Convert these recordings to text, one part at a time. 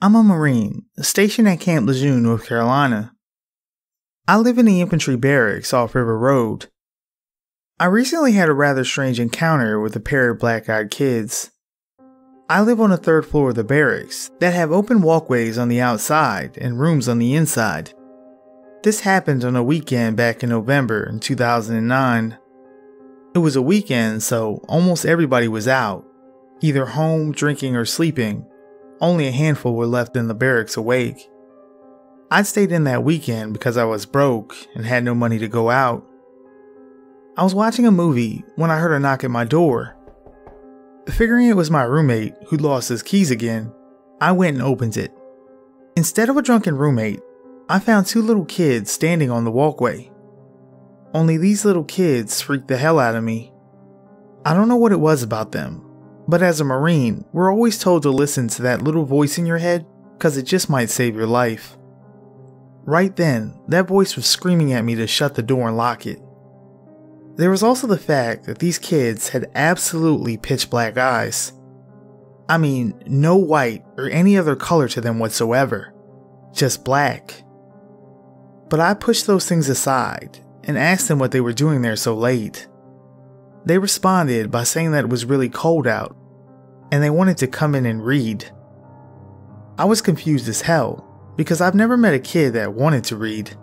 I'm a Marine, stationed at Camp Lejeune, North Carolina. I live in the infantry barracks off River Road. I recently had a rather strange encounter with a pair of black-eyed kids. I live on the third floor of the barracks that have open walkways on the outside and rooms on the inside. This happened on a weekend back in November in 2009. It was a weekend, so almost everybody was out, either home, drinking, or sleeping. Only a handful were left in the barracks awake. I'd stayed in that weekend because I was broke and had no money to go out. I was watching a movie when I heard a knock at my door. Figuring it was my roommate who'd lost his keys again, I went and opened it. Instead of a drunken roommate, I found two little kids standing on the walkway. Only these little kids freaked the hell out of me. I don't know what it was about them, but as a Marine, we're always told to listen to that little voice in your head because it just might save your life. Right then, that voice was screaming at me to shut the door and lock it. There was also the fact that these kids had absolutely pitch black eyes. I mean, no white or any other color to them whatsoever, just black. But I pushed those things aside and asked them what they were doing there so late. They responded by saying that it was really cold out and they wanted to come in and read. I was confused as hell because I've never met a kid that wanted to read.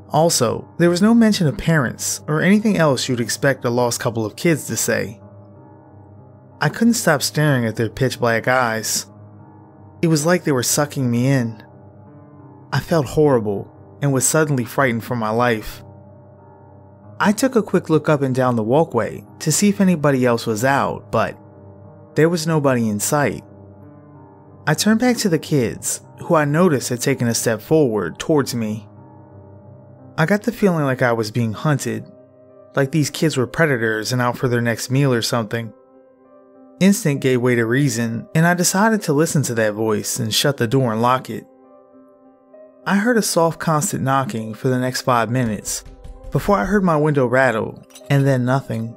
Also, there was no mention of parents or anything else you'd expect a lost couple of kids to say. I couldn't stop staring at their pitch black eyes. It was like they were sucking me in. I felt horrible and was suddenly frightened for my life. I took a quick look up and down the walkway to see if anybody else was out, but there was nobody in sight. I turned back to the kids, who I noticed had taken a step forward towards me. I got the feeling like I was being hunted, like these kids were predators and out for their next meal or something. Instinct gave way to reason, and I decided to listen to that voice and shut the door and lock it. I heard a soft, constant knocking for the next 5 minutes, before I heard my window rattle, and then nothing.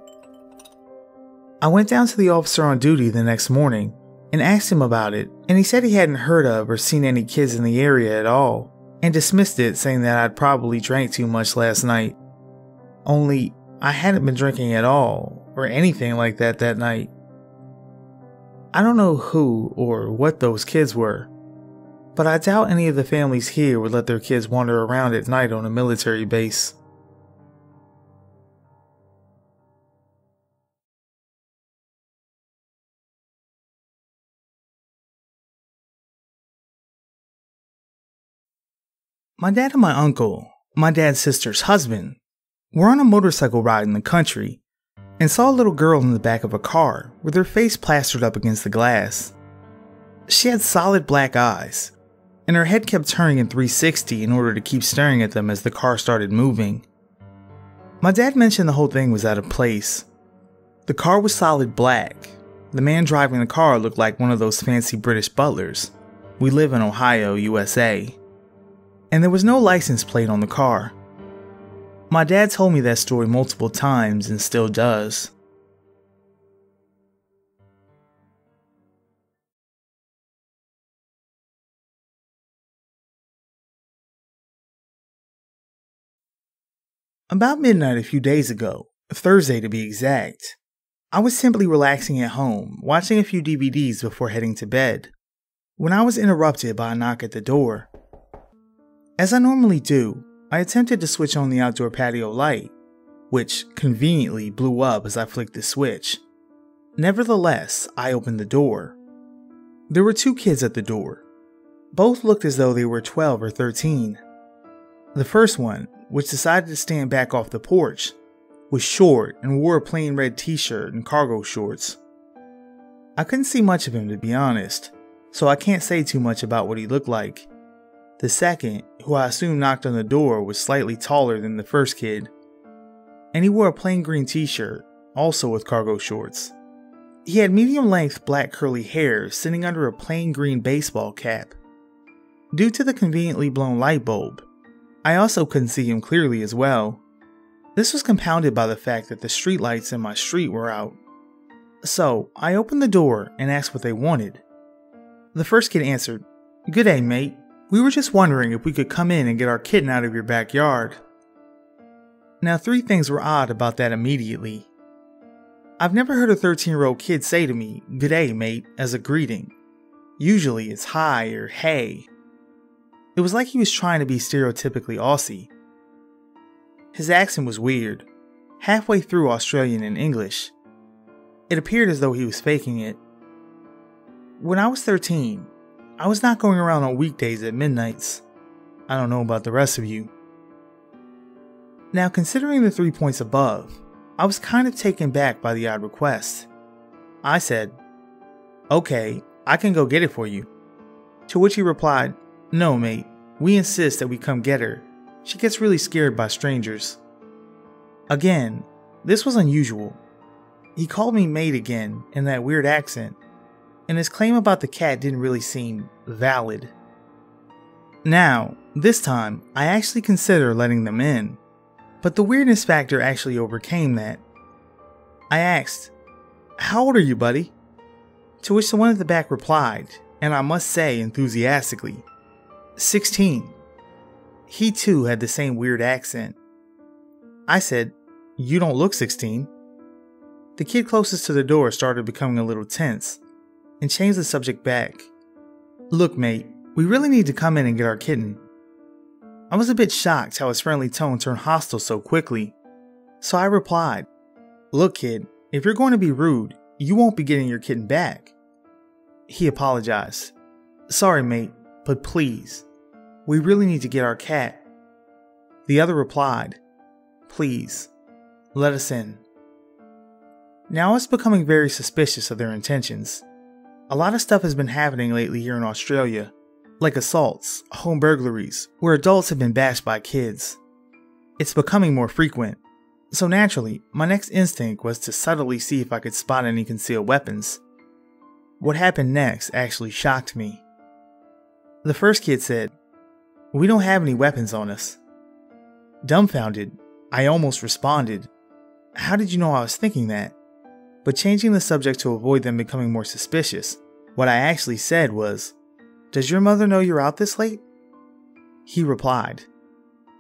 I went down to the officer on duty the next morning and asked him about it, and he said he hadn't heard of or seen any kids in the area at all, and dismissed it, saying that I'd probably drank too much last night. Only, I hadn't been drinking at all, or anything like that night. I don't know who or what those kids were, but I doubt any of the families here would let their kids wander around at night on a military base. My dad and my uncle, my dad's sister's husband, were on a motorcycle ride in the country and saw a little girl in the back of a car with her face plastered up against the glass. She had solid black eyes, and her head kept turning in 360 in order to keep staring at them as the car started moving. My dad mentioned the whole thing was out of place. The car was solid black. The man driving the car looked like one of those fancy British butlers. We live in Ohio, USA. And there was no license plate on the car. My dad told me that story multiple times and still does. About midnight a few days ago, Thursday to be exact, I was simply relaxing at home, watching a few DVDs before heading to bed, when I was interrupted by a knock at the door. As I normally do, I attempted to switch on the outdoor patio light, which conveniently blew up as I flicked the switch. Nevertheless, I opened the door. There were two kids at the door. Both looked as though they were 12 or 13. The first one, which decided to stand back off the porch, was short and wore a plain red t-shirt and cargo shorts. I couldn't see much of him, to be honest, so I can't say too much about what he looked like. The second, who I assume knocked on the door, was slightly taller than the first kid, and he wore a plain green t-shirt, also with cargo shorts. He had medium-length black curly hair sitting under a plain green baseball cap. Due to the conveniently blown light bulb, I also couldn't see him clearly as well. This was compounded by the fact that the streetlights in my street were out. So, I opened the door and asked what they wanted. The first kid answered, "Good day, mate. We were just wondering if we could come in and get our kitten out of your backyard." Now, 3 things were odd about that immediately. I've never heard a 13-year-old kid say to me, "Good day, mate," as a greeting. Usually it's hi or hey. It was like he was trying to be stereotypically Aussie. His accent was weird, halfway through Australian and English. It appeared as though he was faking it. When I was 13, I was not going around on weekdays at midnights. I don't know about the rest of you. Now, considering the 3 points above, I was kind of taken back by the odd request. I said, "Okay, I can go get it for you." To which he replied, "No, mate, we insist that we come get her. She gets really scared by strangers." Again, this was unusual. He called me mate again in that weird accent, and his claim about the cat didn't really seem valid. Now, this time, I actually considered letting them in, but the weirdness factor actually overcame that. I asked, "How old are you, buddy?" To which the one at the back replied, and I must say enthusiastically, 16. He too had the same weird accent. I said, "You don't look 16. The kid closest to the door started becoming a little tense, and changed the subject back. "Look, mate, we really need to come in and get our kitten." I was a bit shocked how his friendly tone turned hostile so quickly, so I replied, "Look, kid, if you're going to be rude, you won't be getting your kitten back." He apologized. "Sorry, mate, but please, we really need to get our cat." The other replied, "Please, let us in." Now I was becoming very suspicious of their intentions. A lot of stuff has been happening lately here in Australia, like assaults, home burglaries, where adults have been bashed by kids. It's becoming more frequent, so naturally, my next instinct was to subtly see if I could spot any concealed weapons. What happened next actually shocked me. The first kid said, "We don't have any weapons on us." Dumbfounded, I almost responded, "How did you know I was thinking that?" But changing the subject to avoid them becoming more suspicious, what I actually said was, "Does your mother know you're out this late?" He replied,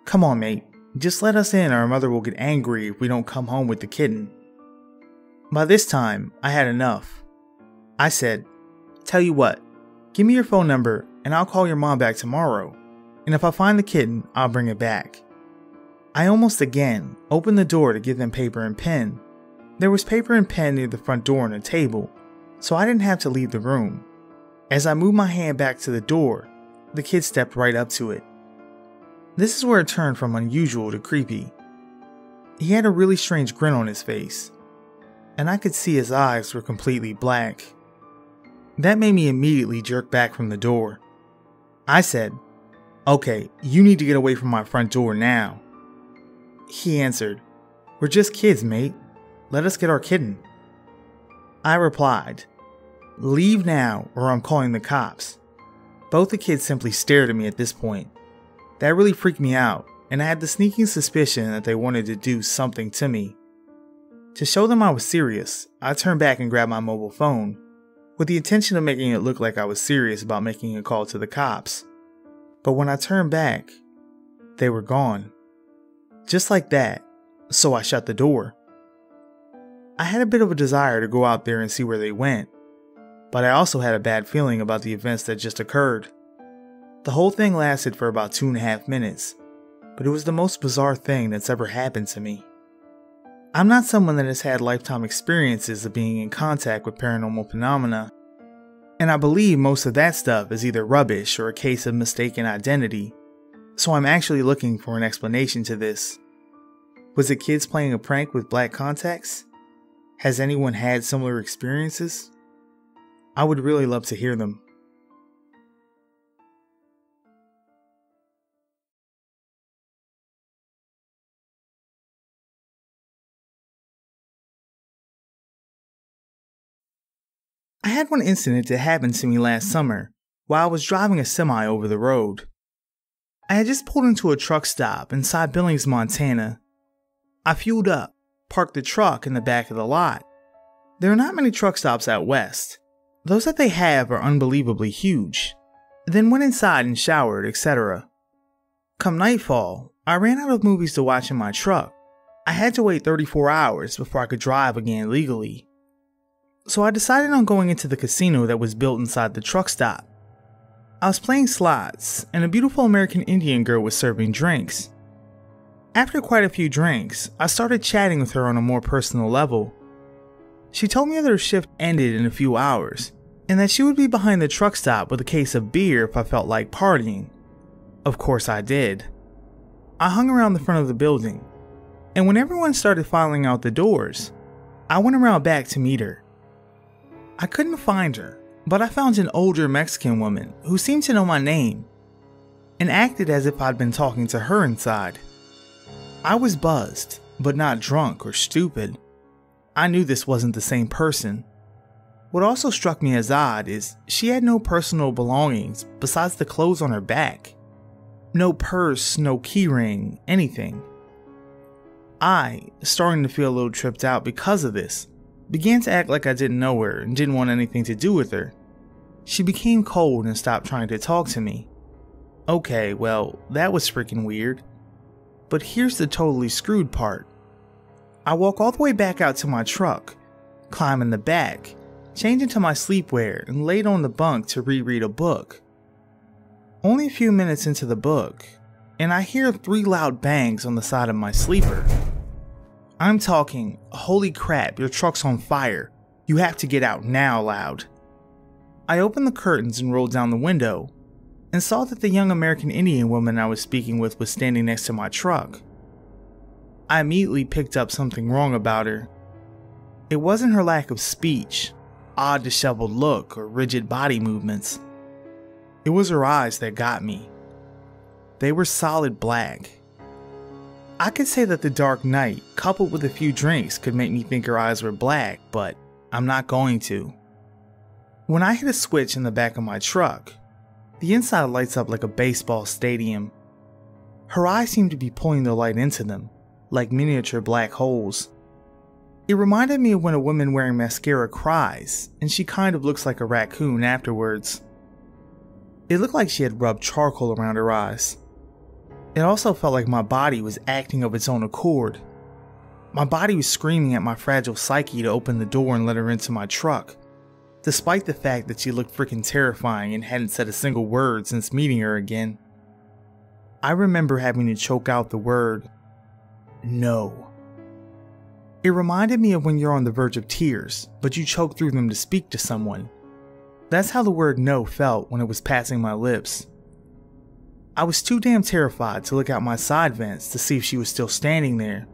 "Come on, mate, just let us in or our mother will get angry if we don't come home with the kitten." By this time, I had enough. I said, "Tell you what, give me your phone number and I'll call your mom back tomorrow, and if I find the kitten, I'll bring it back." I almost again opened the door to give them paper and pen. There was paper and pen near the front door on a table, so I didn't have to leave the room. As I moved my hand back to the door, the kid stepped right up to it. This is where it turned from unusual to creepy. He had a really strange grin on his face, and I could see his eyes were completely black. That made me immediately jerk back from the door. I said, "Okay, you need to get away from my front door now." He answered, "We're just kids, mate. Let us get our kitten." I replied, "Leave now or I'm calling the cops." Both the kids simply stared at me at this point. That really freaked me out, and I had the sneaking suspicion that they wanted to do something to me. To show them I was serious, I turned back and grabbed my mobile phone, with the intention of making it look like I was serious about making a call to the cops. But when I turned back, they were gone. Just like that, so I shut the door. I had a bit of a desire to go out there and see where they went, but I also had a bad feeling about the events that just occurred. The whole thing lasted for about 2.5 minutes, but it was the most bizarre thing that's ever happened to me. I'm not someone that has had lifetime experiences of being in contact with paranormal phenomena, and I believe most of that stuff is either rubbish or a case of mistaken identity, so I'm actually looking for an explanation to this. Was it kids playing a prank with black contacts? Has anyone had similar experiences? I would really love to hear them. I had one incident that happened to me last summer while I was driving a semi over the road. I had just pulled into a truck stop inside Billings, Montana. I fueled up, parked the truck in the back of the lot. There are not many truck stops out west. Those that they have are unbelievably huge. then went inside and showered, etc. Come nightfall, I ran out of movies to watch in my truck. I had to wait 34 hours before I could drive again legally. So I decided on going into the casino that was built inside the truck stop. I was playing slots, and a beautiful American Indian girl was serving drinks. After quite a few drinks, I started chatting with her on a more personal level. She told me that her shift ended in a few hours, and that she would be behind the truck stop with a case of beer if I felt like partying. Of course I did. I hung around the front of the building, and when everyone started filing out the doors, I went around back to meet her. I couldn't find her, but I found an older Mexican woman who seemed to know my name, and acted as if I'd been talking to her inside. I was buzzed, but not drunk or stupid. I knew this wasn't the same person. What also struck me as odd is she had no personal belongings besides the clothes on her back. No purse, no keyring, anything. I, starting to feel a little tripped out because of this, began to act like I didn't know her and didn't want anything to do with her. She became cold and stopped trying to talk to me. Okay, well, that was freaking weird. But here's the totally screwed part. I walk all the way back out to my truck, climb in the back, change into my sleepwear, and laid on the bunk to reread a book. Only a few minutes into the book, and I hear 3 loud bangs on the side of my sleeper. I'm talking, holy crap, your truck's on fire. You have to get out now loud. I opened the curtains and rolled down the window, and saw that the young American Indian woman I was speaking with was standing next to my truck. I immediately picked up something wrong about her. It wasn't her lack of speech, odd disheveled look, or rigid body movements. It was her eyes that got me. They were solid black. I could say that the dark night, coupled with a few drinks, could make me think her eyes were black, but I'm not going to. When I hit a switch in the back of my truck, the inside lights up like a baseball stadium. Her eyes seemed to be pulling the light into them, like miniature black holes. It reminded me of when a woman wearing mascara cries, and she kind of looks like a raccoon afterwards. It looked like she had rubbed charcoal around her eyes. It also felt like my body was acting of its own accord. My body was screaming at my fragile psyche to open the door and let her into my truck, despite the fact that she looked freaking terrifying and hadn't said a single word since meeting her again. I remember having to choke out the word, no. It reminded me of when you're on the verge of tears, but you choke through them to speak to someone. That's how the word no felt when it was passing my lips. I was too damn terrified to look out my side vents to see if she was still standing there.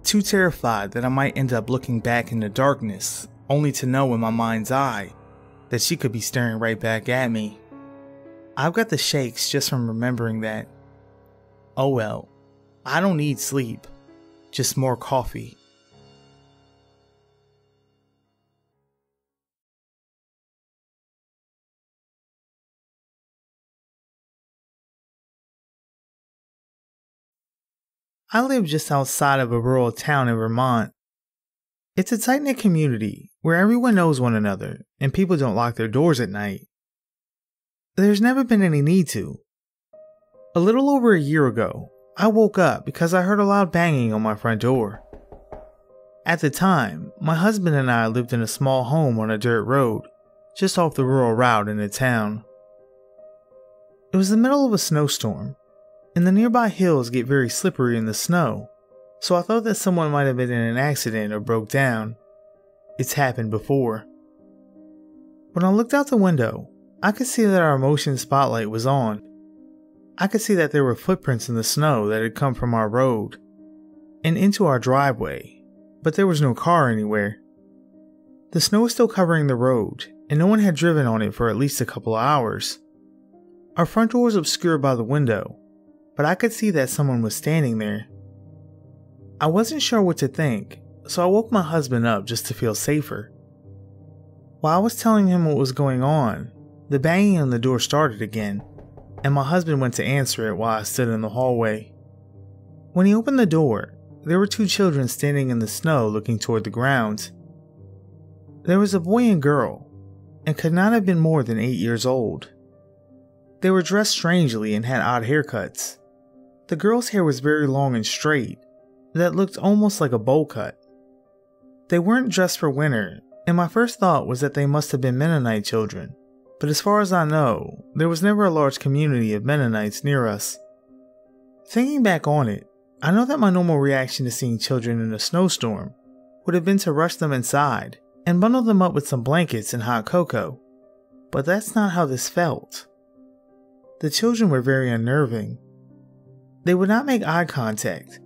Too terrified that I might end up looking back in the darkness, only to know in my mind's eye that she could be staring right back at me. I've got the shakes just from remembering that. Oh well, I don't need sleep, just more coffee. I live just outside of a rural town in Vermont. It's a tight-knit community where everyone knows one another and people don't lock their doors at night. There's never been any need to. A little over a year ago, I woke up because I heard a loud banging on my front door. At the time, my husband and I lived in a small home on a dirt road, just off the rural route into town. It was the middle of a snowstorm, and the nearby hills get very slippery in the snow, so I thought that someone might have been in an accident or broke down. It's happened before. When I looked out the window, I could see that our motion spotlight was on. I could see that there were footprints in the snow that had come from our road and into our driveway, but there was no car anywhere. The snow was still covering the road, and no one had driven on it for at least a couple of hours. Our front door was obscured by the window, but I could see that someone was standing there. I wasn't sure what to think, so I woke my husband up just to feel safer. While I was telling him what was going on, the banging on the door started again, and my husband went to answer it while I stood in the hallway. When he opened the door, there were 2 children standing in the snow looking toward the ground. There was a boy and girl, and could not have been more than 8 years old. They were dressed strangely and had odd haircuts. The girl's hair was very long and straight, that looked almost like a bowl cut. They weren't dressed for winter, and my first thought was that they must have been Mennonite children, but as far as I know, there was never a large community of Mennonites near us. Thinking back on it, I know that my normal reaction to seeing children in a snowstorm would have been to rush them inside and bundle them up with some blankets and hot cocoa, but that's not how this felt. The children were very unnerving. They would not make eye contact,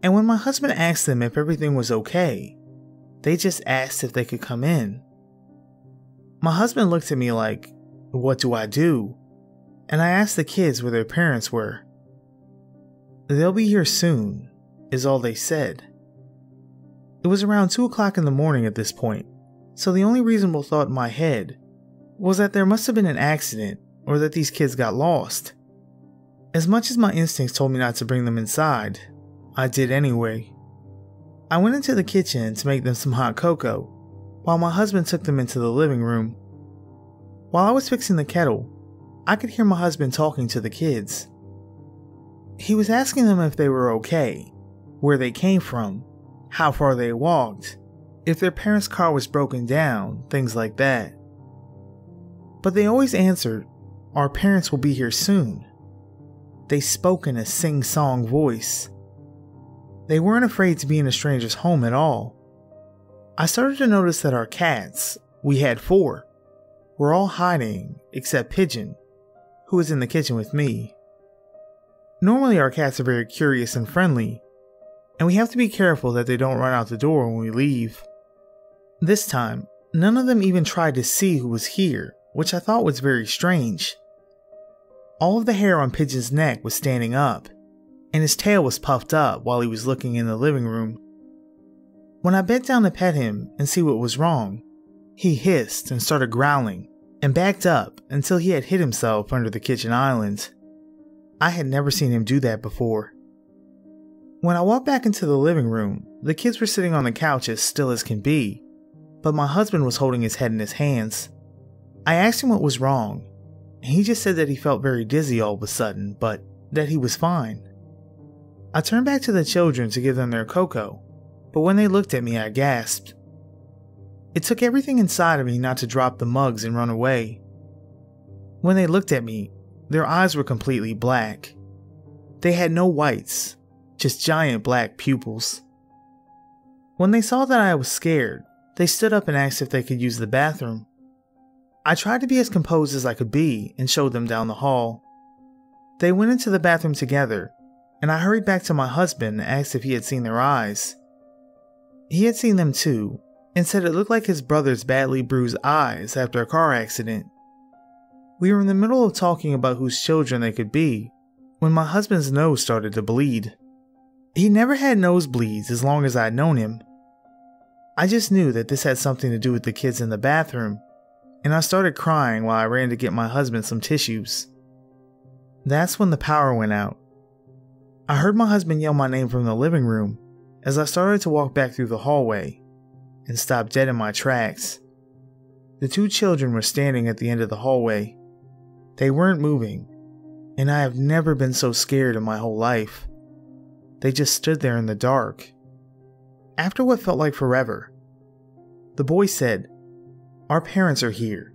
and when my husband asked them if everything was okay, they just asked if they could come in. My husband looked at me like, "What do I do?" And I asked the kids where their parents were. "They'll be here soon," is all they said. It was around 2 o'clock in the morning at this point, so the only reasonable thought in my head was that there must have been an accident or that these kids got lost. As much as my instincts told me not to bring them inside, I did anyway. I went into the kitchen to make them some hot cocoa, while my husband took them into the living room. While I was fixing the kettle, I could hear my husband talking to the kids. He was asking them if they were okay, where they came from, how far they walked, if their parents' car was broken down, things like that. But they always answered, "Our parents will be here soon." They spoke in a sing-song voice. They weren't afraid to be in a stranger's home at all. I started to notice that our cats, we had 4, were all hiding except Pigeon, who was in the kitchen with me. Normally our cats are very curious and friendly, and we have to be careful that they don't run out the door when we leave. This time, none of them even tried to see who was here, which I thought was very strange. All of the hair on Pigeon's neck was standing up, and his tail was puffed up while he was looking in the living room. When I bent down to pet him and see what was wrong, he hissed and started growling and backed up until he had hid himself under the kitchen island. I had never seen him do that before. When I walked back into the living room, the kids were sitting on the couch as still as can be, but my husband was holding his head in his hands. I asked him what was wrong, and he just said that he felt very dizzy all of a sudden, but that he was fine. I turned back to the children to give them their cocoa, but when they looked at me, I gasped. It took everything inside of me not to drop the mugs and run away. When they looked at me, their eyes were completely black. They had no whites, just giant black pupils. When they saw that I was scared, they stood up and asked if they could use the bathroom. I tried to be as composed as I could be and showed them down the hall. They went into the bathroom together, and I hurried back to my husband and asked if he had seen their eyes. He had seen them too, and said it looked like his brother's badly bruised eyes after a car accident. We were in the middle of talking about whose children they could be when my husband's nose started to bleed. He never had nosebleeds as long as I had known him. I just knew that this had something to do with the kids in the bathroom, and I started crying while I ran to get my husband some tissues. That's when the power went out. I heard my husband yell my name from the living room as I started to walk back through the hallway and stopped dead in my tracks. The 2 children were standing at the end of the hallway. They weren't moving, and I have never been so scared in my whole life. They just stood there in the dark. After what felt like forever, the boy said, "Our parents are here,"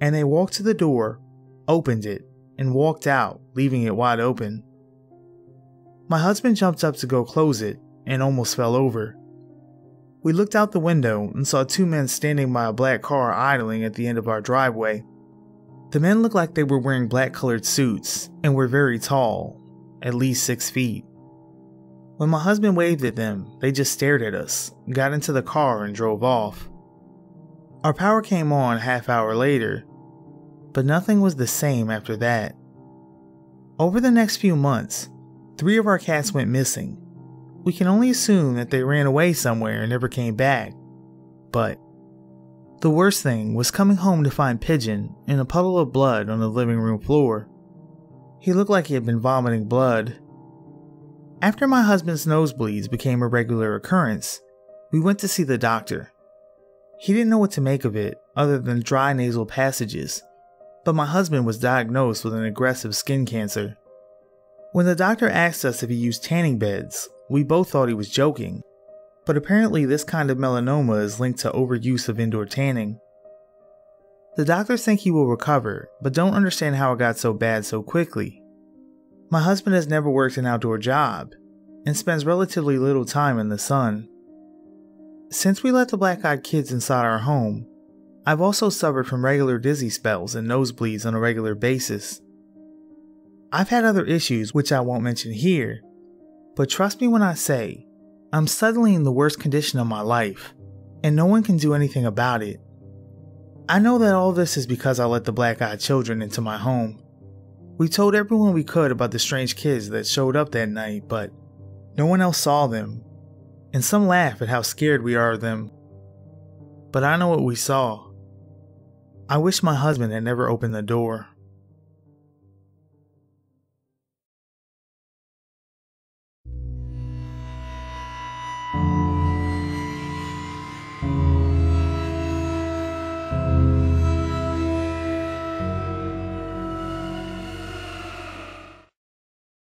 and they walked to the door, opened it, and walked out, leaving it wide open. My husband jumped up to go close it and almost fell over. We looked out the window and saw 2 men standing by a black car idling at the end of our driveway. The men looked like they were wearing black colored suits and were very tall, at least 6 feet. When my husband waved at them, they just stared at us, got into the car and drove off. Our power came on a half hour later, but nothing was the same after that. Over the next few months, 3 of our cats went missing. We can only assume that they ran away somewhere and never came back, but the worst thing was coming home to find Pigeon in a puddle of blood on the living room floor. He looked like he had been vomiting blood. After my husband's nosebleeds became a regular occurrence, we went to see the doctor. He didn't know what to make of it other than dry nasal passages, but my husband was diagnosed with an aggressive skin cancer. When the doctor asked us if he used tanning beds, we both thought he was joking, but apparently this kind of melanoma is linked to overuse of indoor tanning. The doctors think he will recover, but don't understand how it got so bad so quickly. My husband has never worked an outdoor job, and spends relatively little time in the sun. Since we let the black-eyed kids inside our home, I've also suffered from regular dizzy spells and nosebleeds on a regular basis. I've had other issues which I won't mention here, but trust me when I say, I'm suddenly in the worst condition of my life, and no one can do anything about it. I know that all this is because I let the black-eyed children into my home. We told everyone we could about the strange kids that showed up that night, but no one else saw them, and some laugh at how scared we are of them. But I know what we saw. I wish my husband had never opened the door.